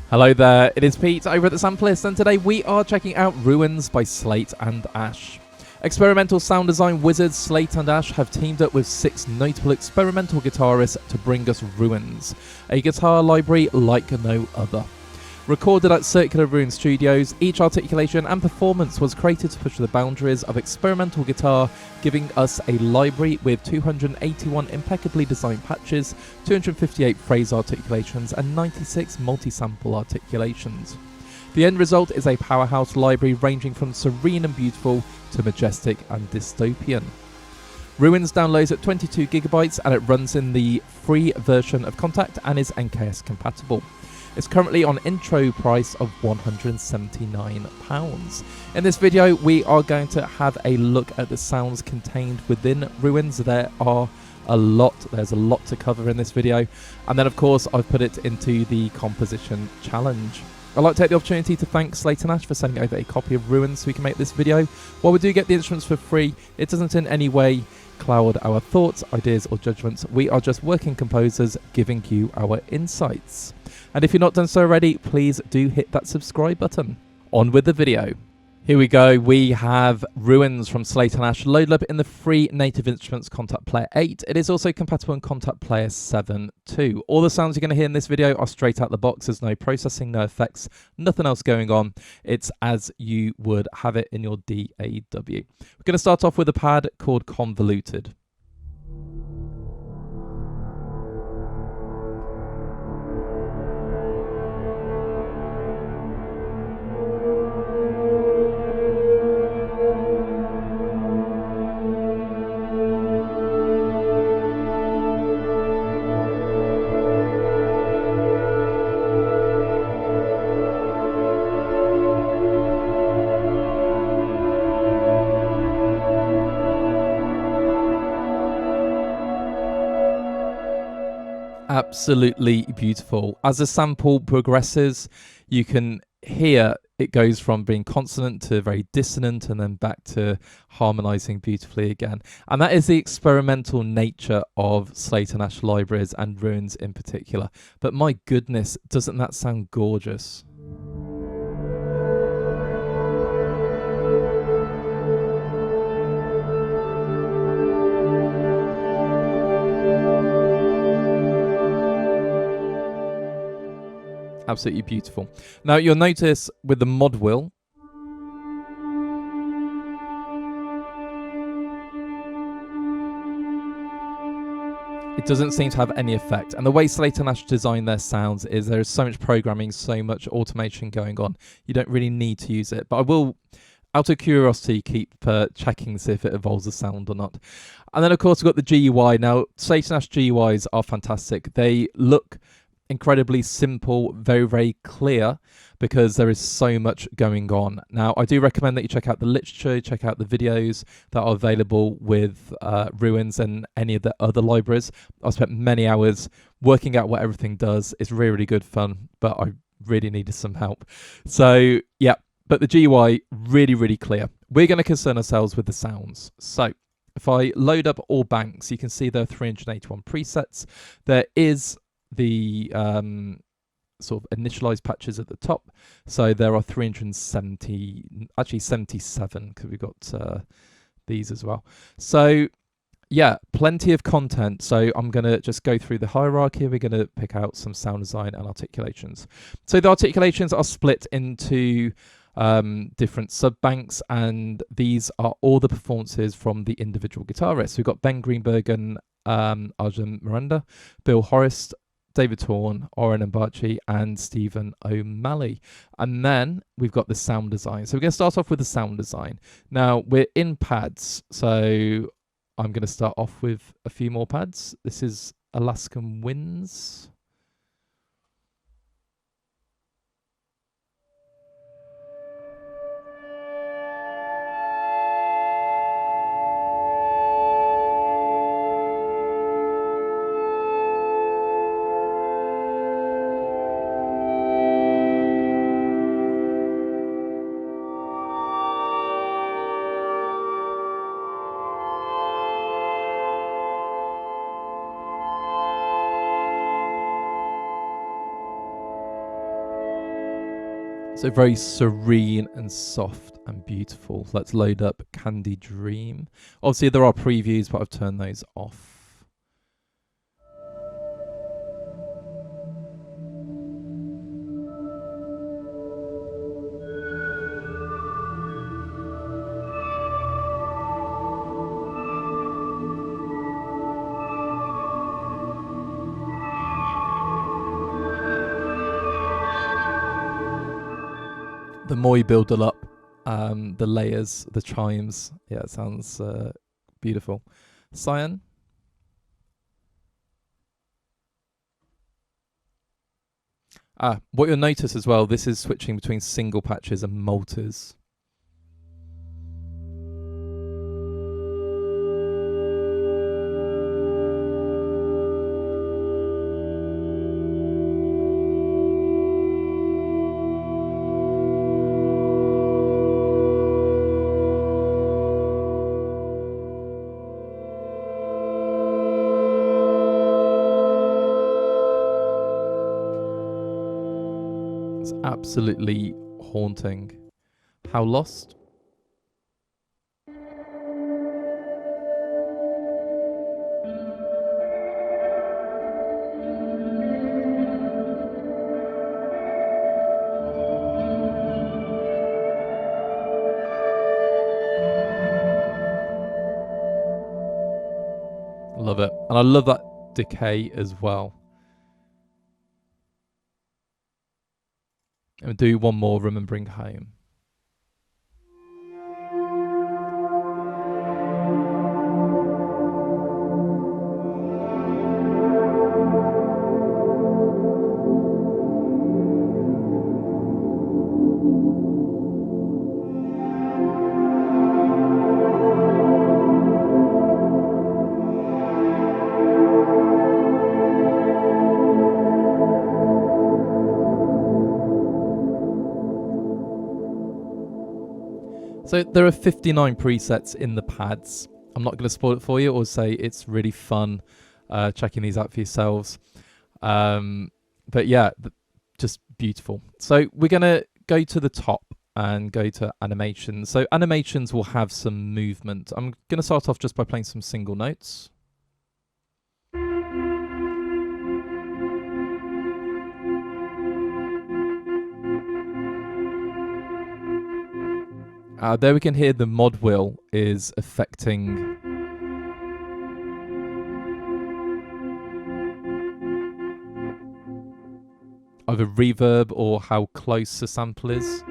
Hello there, it is Pete over at the Sampleist, and today we are checking out Ruins by Slate and Ash. Experimental sound design wizards Slate and Ash have teamed up with 6 notable experimental guitarists to bring us Ruins, a guitar library like no other. Recorded at Circular Ruin Studios, each articulation and performance was created to push the boundaries of experimental guitar, giving us a library with 281 impeccably designed patches, 258 phrase articulations, and 96 multi-sample articulations. The end result is a powerhouse library ranging from serene and beautiful to majestic and dystopian. Ruins downloads at 22GB and it runs in the free version of Contact and is NKS compatible. It's currently on intro price of £179. In this video, we are going to have a look at the sounds contained within Ruins. There's a lot to cover in this video. And then, of course, I've put it into the composition challenge. I'd like to take the opportunity to thank Slate and Ash for sending over a copy of Ruins so we can make this video. While we do get the instruments for free, it doesn't in any way cloud our thoughts, ideas or judgments. We are just working composers giving you our insights. And if you're not done so already, please do hit that subscribe button. On with the video. Here we go, we have Ruins from Slate and Ash loaded up in the free Native Instruments Contact Player 8. It is also compatible in Contact Player 7 too. All the sounds you're going to hear in this video are straight out the box. There's no processing, no effects, nothing else going on. It's as you would have it in your DAW. We're going to start off with a pad called Convoluted. Absolutely beautiful. As the sample progresses, you can hear it goes from being consonant to very dissonant and then back to harmonizing beautifully again. And that is the experimental nature of Slate and Ash libraries and Ruins in particular. But my goodness, doesn't that sound gorgeous? Absolutely beautiful. Now you'll notice with the mod wheel, it doesn't seem to have any effect. And the way Slate and Ash design their sounds is there is so much programming, so much automation going on. You don't really need to use it. But I will, out of curiosity, keep checking to see if it evolves the sound or not. And then of course we've got the GUI. Now Slate and Ash GUIs are fantastic. They look incredibly simple, very, very clear, because there is so much going on. Now, I do recommend that you check out the literature, check out the videos that are available with Ruins and any of the other libraries. I've spent many hours working out what everything does. It's really, really good fun, but I really needed some help. So, yeah, but the GUI, really, really clear. We're going to concern ourselves with the sounds. So, if I load up all banks, you can see there are 381 presets. There is the sort of initialized patches at the top, so there are 370, actually 77, because we've got these as well. So yeah, plenty of content. So I'm going to just go through the hierarchy. We're going to pick out some sound design and articulations. So the articulations are split into different sub-banks, and these are all the performances from the individual guitarists. We've got Ben Greenberg and Arjun Miranda, Bill Horst, David Torn, Oren Mbachi, and Stephen O'Malley. And then we've got the sound design. So we're going to start off with the sound design. Now, we're in pads, so I'm going to start off with a few more pads. This is Alaskan Winds. So very serene and soft and beautiful. Let's load up Candy Dream. Obviously there are previews, but I've turned those off. The more you build it up, the layers, the chimes, yeah, it sounds beautiful. Cyan. What you'll notice as well, this is switching between single patches and multis. It's absolutely haunting. How Lost? Love it. And I love that decay as well. And we'll do one more, Remembering Home. So there are 59 presets in the pads. I'm not going to spoil it for you or say it's really fun checking these out for yourselves. But yeah, just beautiful. So we're going to go to the top and go to animations. So animations will have some movement. I'm going to start off just by playing some single notes. There we can hear the mod wheel is affecting either reverb or how close the sample is.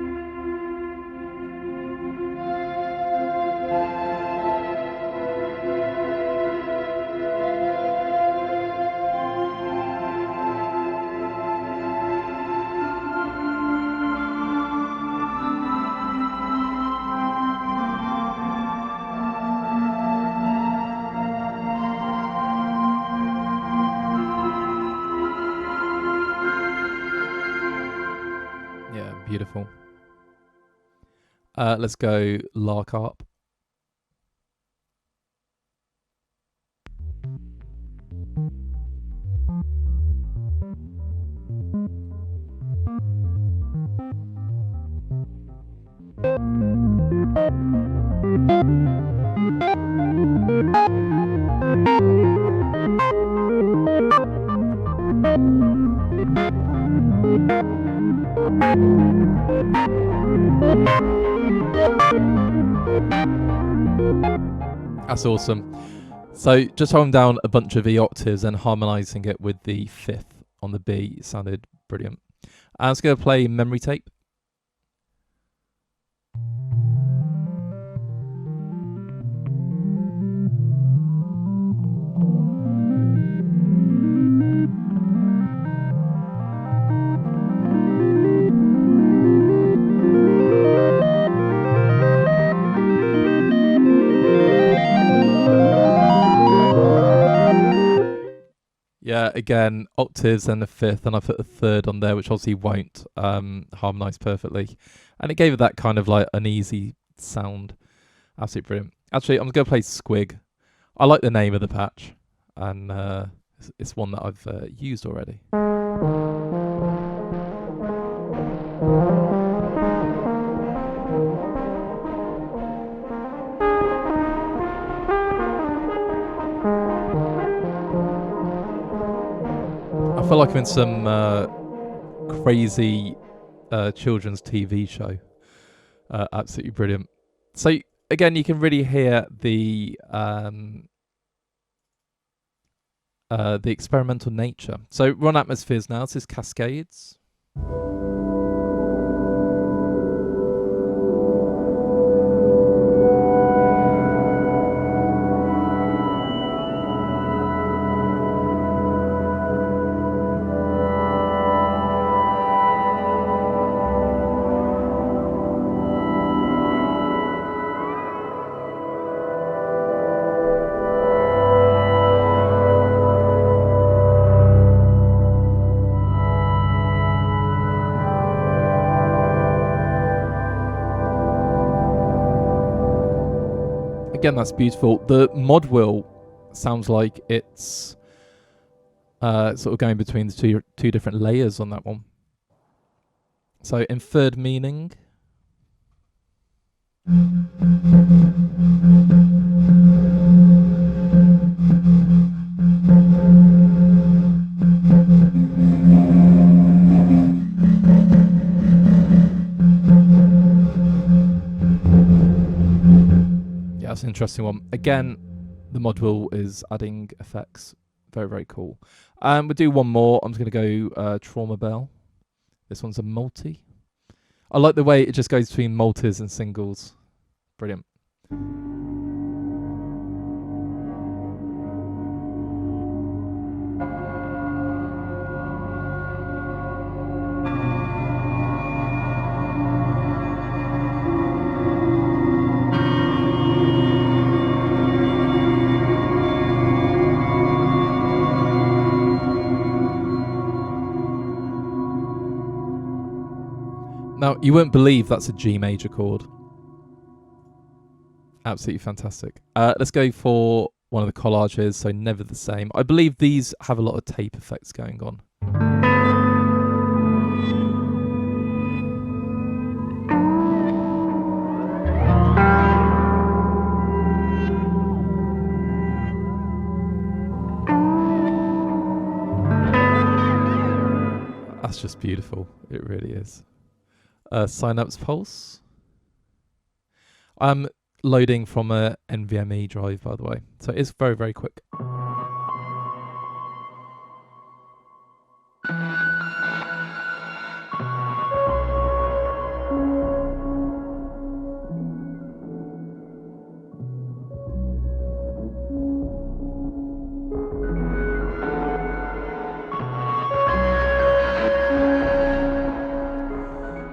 Beautiful. Let's go Lark Harp. That's awesome. So just holding down a bunch of E octaves and harmonizing it with the fifth on the B sounded brilliant. I'm just going to play Memory Tape. Yeah, again, octaves and a fifth, and I put a third on there, which obviously won't harmonise perfectly. And it gave it that kind of like uneasy sound. Absolutely brilliant. Actually, I'm going to play Squig. I like the name of the patch, and it's one that I've used already. I feel like I'm in some crazy children's TV show. Absolutely brilliant. So again, you can really hear the experimental nature. So we're on atmospheres now. This is Cascades. Again, that's beautiful. The mod wheel sounds like it's sort of going between the two different layers on that one. So inferred meaning. That's an interesting one. Again, the mod wheel is adding effects. Very, very cool. We'll do one more. I'm just going to go Trauma Bell. This one's a multi. I like the way it just goes between multis and singles. Brilliant. Now, you won't believe that's a G major chord. Absolutely fantastic. Let's go for one of the collages, so Never the Same. I believe these have a lot of tape effects going on. That's just beautiful. It really is. Synapse Pulse. I'm loading from a NVMe drive, by the way, so it's very, very quick.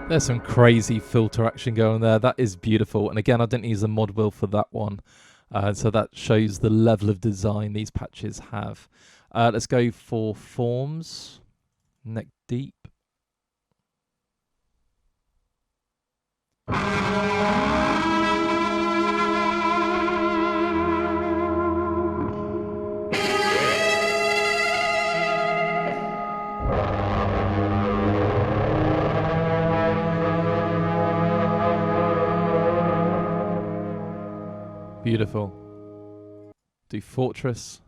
There's some crazy filter action going there. That is beautiful. And again, I didn't use a mod wheel for that one. So that shows the level of design these patches have. Let's go for forms. Neck deep. Beautiful. Do Fortress.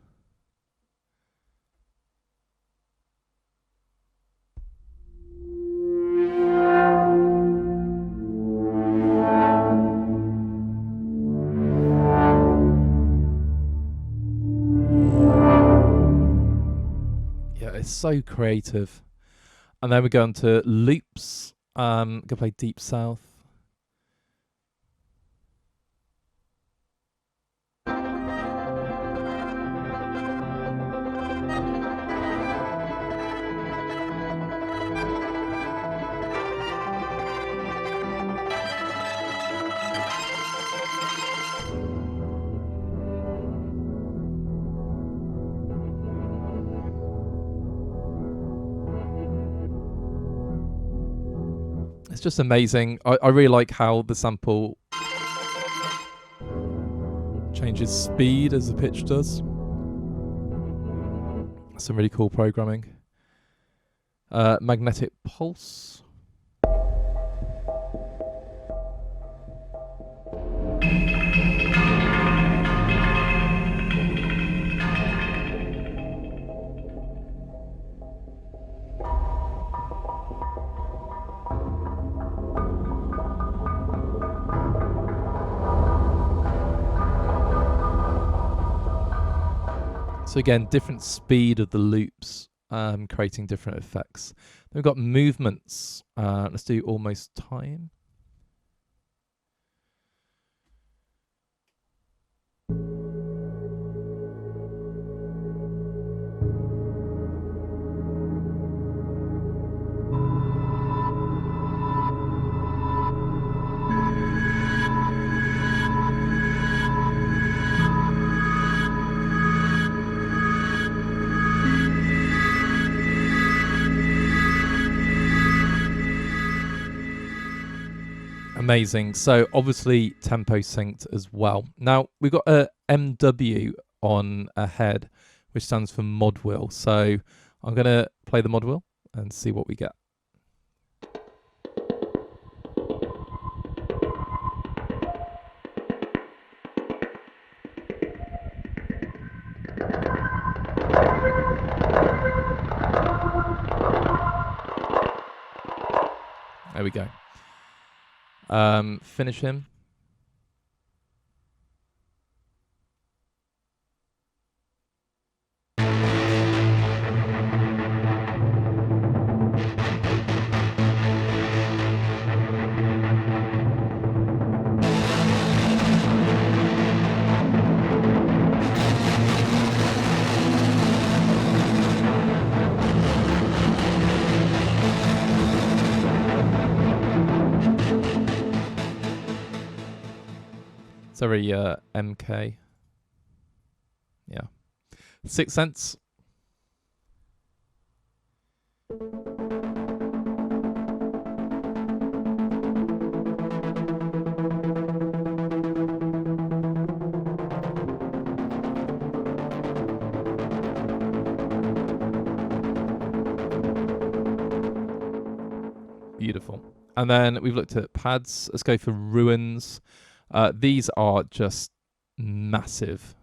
Yeah, it's so creative. And then we go into loops. Go play Deep South. It's just amazing. I really like how the sample changes speed as the pitch does. Some really cool programming. Magnetic Pulse. So again, different speed of the loops, creating different effects. Then we've got movements. Let's do almost time. Amazing. So obviously tempo synced as well. Now we've got a MW on ahead, which stands for mod wheel. So I'm going to play the mod wheel and see what we get. There we go. Finish him. Sorry, MK. Yeah. 6 cents. Beautiful. And then we've looked at pads. Let's go for ruins. These are just massive.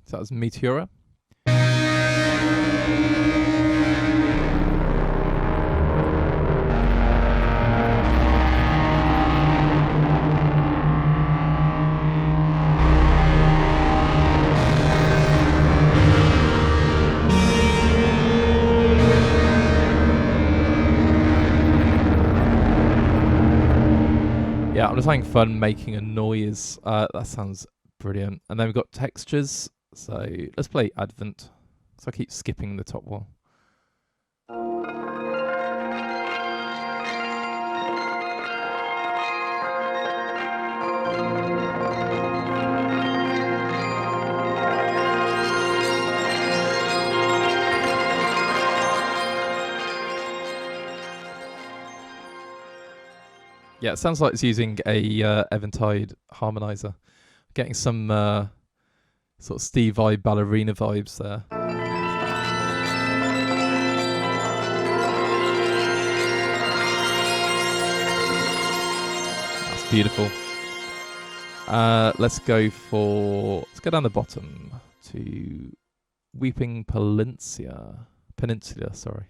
So that was Meteora. Yeah, I'm just having fun making a noise. That sounds brilliant. And then we've got textures. So let's play Advent. So I keep skipping the top one. Yeah, it sounds like it's using a Eventide harmonizer. Getting some sort of Steve Vai ballerina vibes there. That's beautiful. Let's go down the bottom to Weeping Peninsula. Sorry.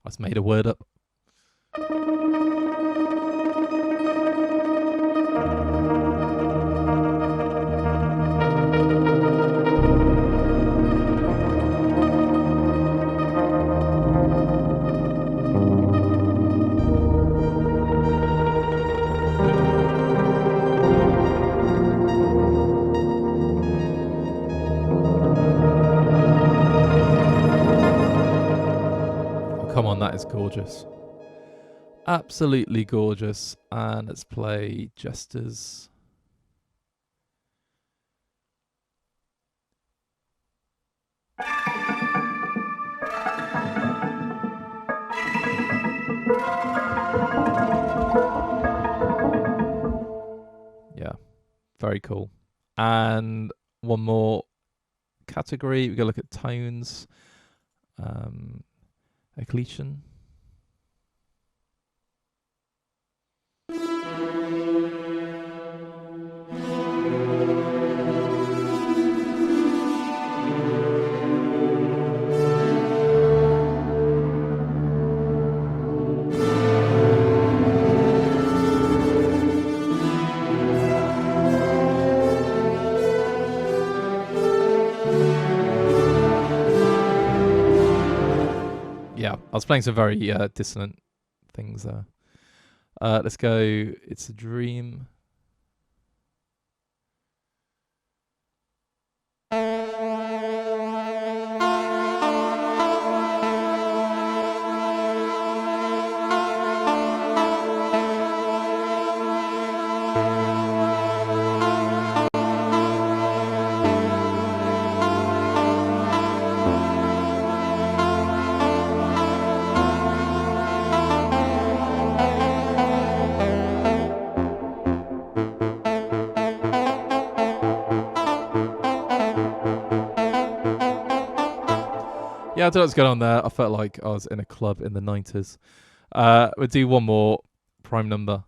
I just made a word up. Come on, that is gorgeous. Absolutely gorgeous. And let's play Jesters. Yeah, very cool. And one more category. We're going to look at tones. articulation. Yeah, I was playing some very dissonant things there. Let's go. It's a dream. Yeah, I don't know what's going on there. I felt like I was in a club in the 90s. We'll do one more prime number.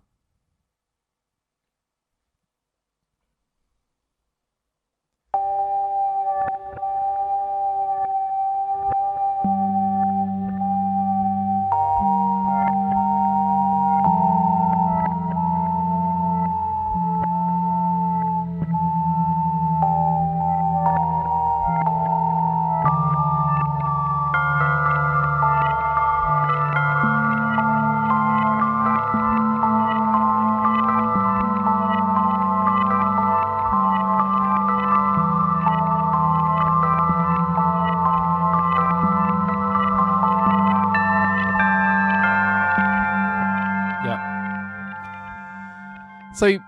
So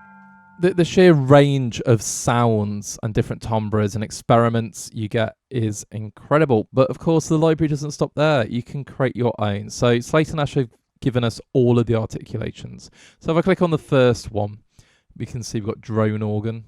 the sheer range of sounds and different timbres and experiments you get is incredible. But of course, the library doesn't stop there. You can create your own. So Slate and Ash have given us all of the articulations. So if I click on the first one, we can see we've got drone organ.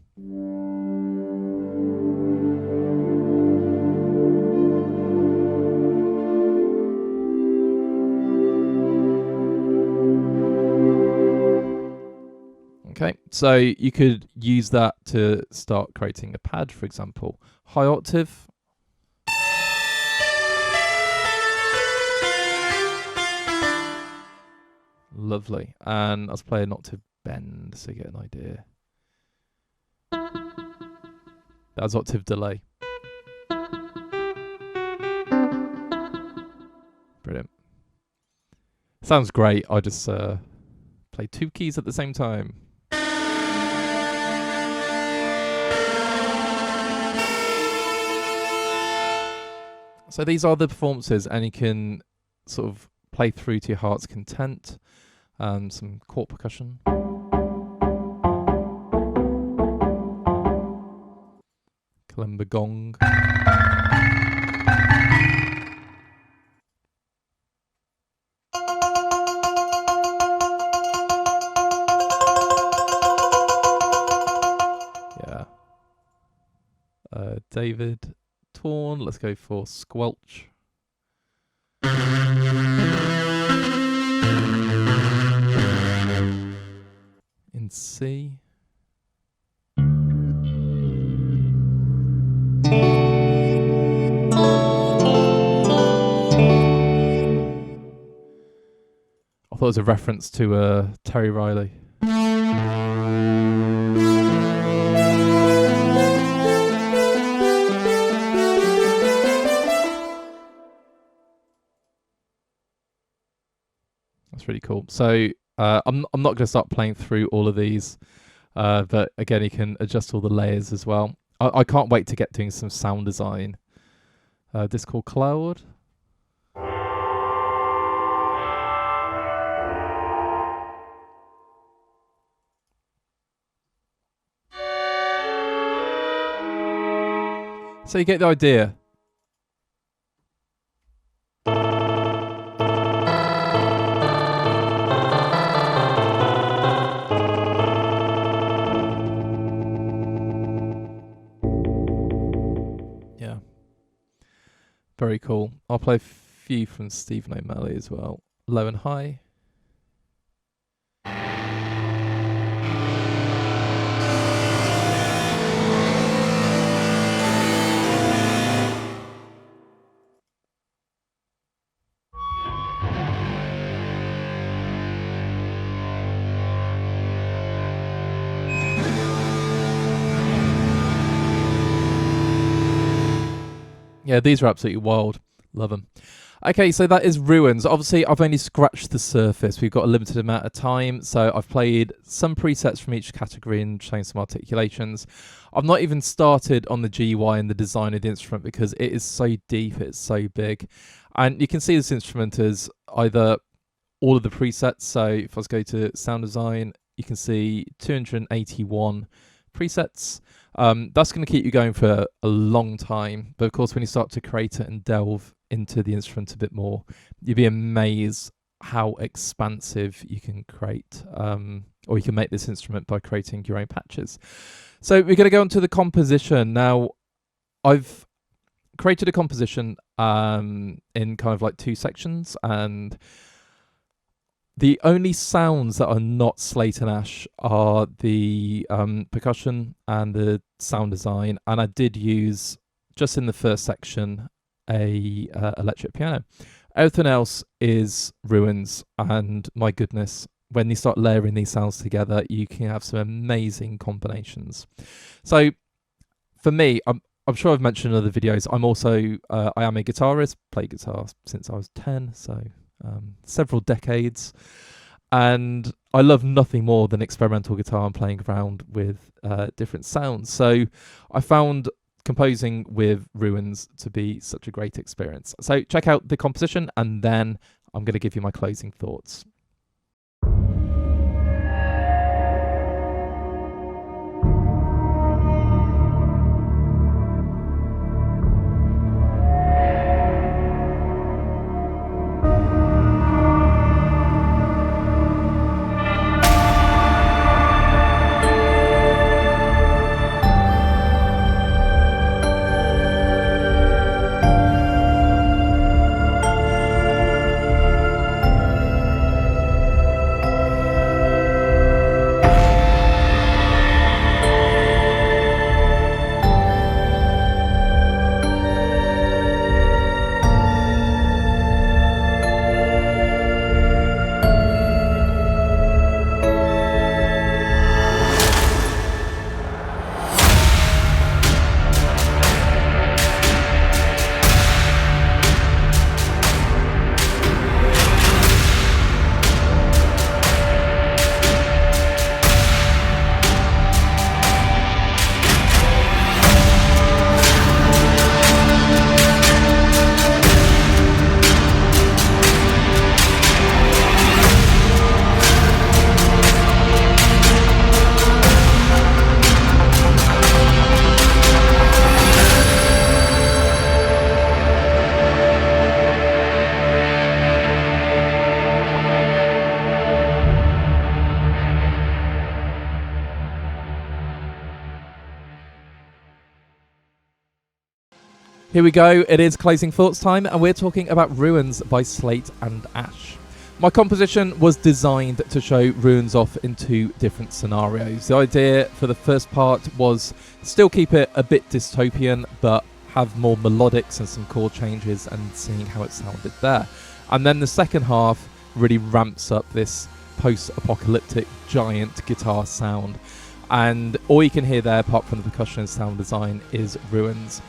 Okay, so you could use that to start creating a pad, for example. High octave. Lovely. And let's play an octave bend so you get an idea. That's octave delay. Brilliant. Sounds great. I just play two keys at the same time. So these are the performances, and you can sort of play through to your heart's content. Some chord percussion. Kalimba gong. Yeah. David Torn. Let's go for squelch. In C. I thought it was a reference to Terry Riley. That's really cool. So I'm not going to start playing through all of these, but again, you can adjust all the layers as well. I can't wait to get doing some sound design. This called Cloud. So you get the idea. Very cool. I'll play a few from Stephen O'Malley as well. Low and high. Yeah, these are absolutely wild. Love them. Okay, so that is Ruins. Obviously, I've only scratched the surface. We've got a limited amount of time, so I've played some presets from each category and shown some articulations. I've not even started on the GUI and the design of the instrument because it is so deep, it's so big. And you can see this instrument as either all of the presets. So if I was go to sound design, you can see 281 presets. That's going to keep you going for a long time. But of course, when you start to create it and delve into the instrument a bit more, you'll be amazed how expansive you can create, or you can make this instrument by creating your own patches. So we're going to go on to the composition. Now, I've created a composition in kind of like two sections, and the only sounds that are not Slate and Ash are the percussion and the sound design. And I did use, just in the first section, a electric piano. Everything else is Ruins, and my goodness, when you start layering these sounds together, you can have some amazing combinations. So for me, I'm sure I've mentioned in other videos, I'm also I am a guitarist, play guitar since I was 10, so several decades, and I love nothing more than experimental guitar and playing around with different sounds. So I found composing with Ruins to be such a great experience. So check out the composition, and then I'm going to give you my closing thoughts. Here we go, it is closing thoughts time, and we're talking about Ruins by Slate and Ash. My composition was designed to show Ruins off in two different scenarios. The idea for the first part was still keep it a bit dystopian, but have more melodics and some chord changes and seeing how it sounded there. And then the second half really ramps up this post-apocalyptic giant guitar sound. And all you can hear there, apart from the percussion and sound design, is Ruins.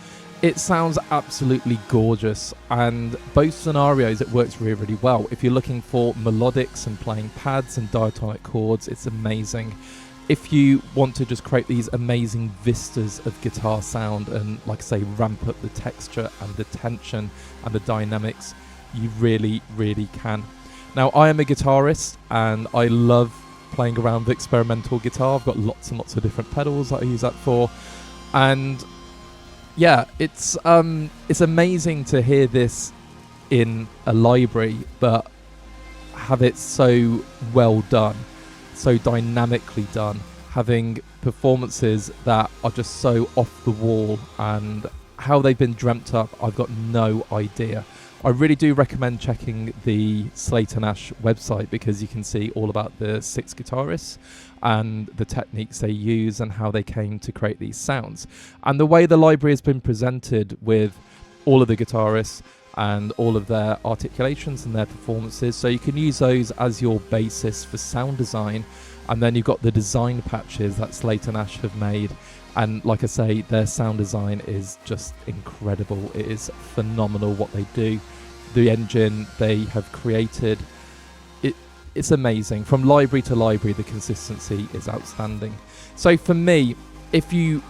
It sounds absolutely gorgeous, and both scenarios it works really, really well. If you're looking for melodics and playing pads and diatonic chords, it's amazing. If you want to just create these amazing vistas of guitar sound and, like I say, ramp up the texture and the tension and the dynamics, you really, really can. Now, I am a guitarist and I love playing around with experimental guitar. I've got lots and lots of different pedals that I use that for, and yeah, it's amazing to hear this in a library, but have it so well done, so dynamically done, having performances that are just so off the wall and how they've been dreamt up, I've got no idea. I really do recommend checking the Slate and Ash website, because you can see all about the 6 guitarists and the techniques they use and how they came to create these sounds. And the way the library has been presented with all of the guitarists and all of their articulations and their performances, so you can use those as your basis for sound design. And then you've got the design patches that Slate and Ash have made, and like I say, their sound design is just incredible. It is phenomenal what they do. The engine they have created, it's amazing. From library to library, the consistency is outstanding. So for me, if you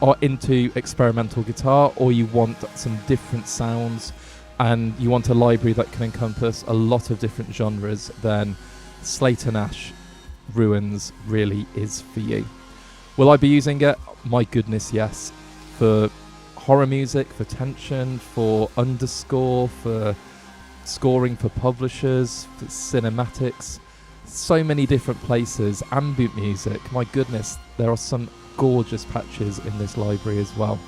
are into experimental guitar, or you want some different sounds and you want a library that can encompass a lot of different genres, then Slate and Ash Ruins really is for you. Will I be using it? My goodness, yes. For horror music, for tension, for underscore, for scoring for publishers, for cinematics, so many different places. Ambient music, my goodness, there are some gorgeous patches in this library as well.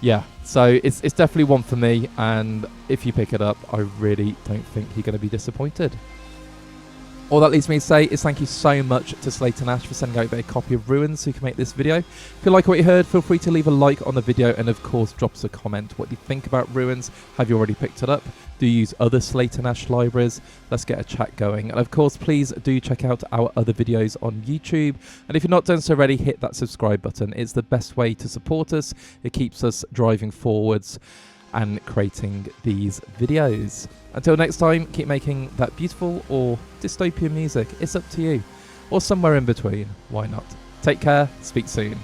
Yeah, so it's definitely one for me, and if you pick it up, I really don't think you're going to be disappointed. All that leaves me to say is thank you so much to Slate and Ash for sending out a copy of Ruins so you can make this video. If you like what you heard, feel free to leave a like on the video, and of course drop us a comment what you think about Ruins. Have you already picked it up? Do you use other Slate and Ash libraries? Let's get a chat going. And of course, please do check out our other videos on YouTube. And if you're not done so already, hit that subscribe button. It's the best way to support us. It keeps us driving forwards and creating these videos. Until next time, keep making that beautiful or dystopian music. It's up to you. Or somewhere in between. Why not? Take care. Speak soon.